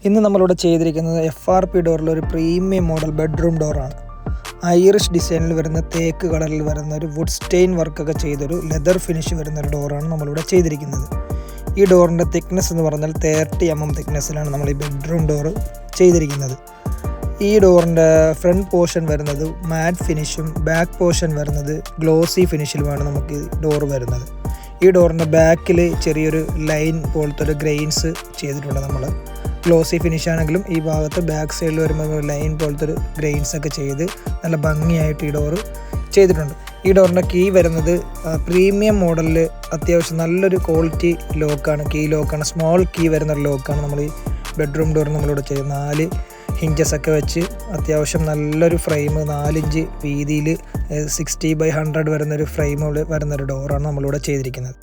ഇന്ന് നമ്മളിവിടെ ചെയ്തിരിക്കുന്നത് FRP ഡോറിൽ ഒരു പ്രീമിയം മോഡൽ ബെഡ്റൂം ഡോറാണ്. ഐറിഷ് ഡിസൈനിൽ വരുന്ന തേക്ക് കളറിൽ വരുന്ന ഒരു വുഡ് സ്റ്റെയിൻ വർക്കൊക്കെ ചെയ്തൊരു ലെതർ ഫിനിഷ് വരുന്ന ഒരു ഡോറാണ് നമ്മളിവിടെ ചെയ്തിരിക്കുന്നത്. ഈ ഡോറിൻ്റെ തിക്നെസ് എന്ന് പറഞ്ഞാൽ 30 mm തിക്നെസ്സിലാണ് നമ്മൾ ഈ ബെഡ്റൂം ഡോറ് ചെയ്തിരിക്കുന്നത്. ഈ ഡോറിൻ്റെ ഫ്രണ്ട് പോർഷൻ വരുന്നത് മാറ്റ് ഫിനിഷും ബാക്ക് പോർഷൻ വരുന്നത് ഗ്ലോസി ഫിനിഷിലുമാണ് നമുക്ക് ഈ ഡോറ് വരുന്നത്. ഈ ഡോറിൻ്റെ ബാക്കിൽ ചെറിയൊരു ലൈൻ പോലത്തെ ഒരു ഗ്രെയിൻസ് ചെയ്തിട്ടുണ്ട്. നമ്മൾ ഗ്ലോസി ഫിനിഷ് ആണെങ്കിലും ഈ ഭാഗത്ത് ബാക്ക് സൈഡിൽ വരുമ്പോൾ ലൈൻ പോലത്തെ ഒരു ഗ്രെയിൻസ് ഒക്കെ ചെയ്ത് നല്ല ഭംഗിയായിട്ട് ഈ ഡോറ് ചെയ്തിട്ടുണ്ട്. ഈ ഡോറിൻ്റെ കീ വരുന്നത് പ്രീമിയം മോഡലിൽ അത്യാവശ്യം നല്ലൊരു ക്വാളിറ്റി ലോക്കാണ്. കീ ലോക്കാണ്, സ്മോൾ കീ വരുന്ന ലോക്കാണ് നമ്മൾ ഈ ബെഡ്റൂം ഡോർ നമ്മളിവിടെ ചെയ്ത് 4 ഹിഞ്ചസ് ഒക്കെ വെച്ച് അത്യാവശ്യം നല്ലൊരു ഫ്രെയിം 4 ഇഞ്ച് വീതിയിൽ 60/100 വരുന്നൊരു ഫ്രെയിം വരുന്നൊരു ഡോറാണ് നമ്മളിവിടെ ചെയ്തിരിക്കുന്നത്.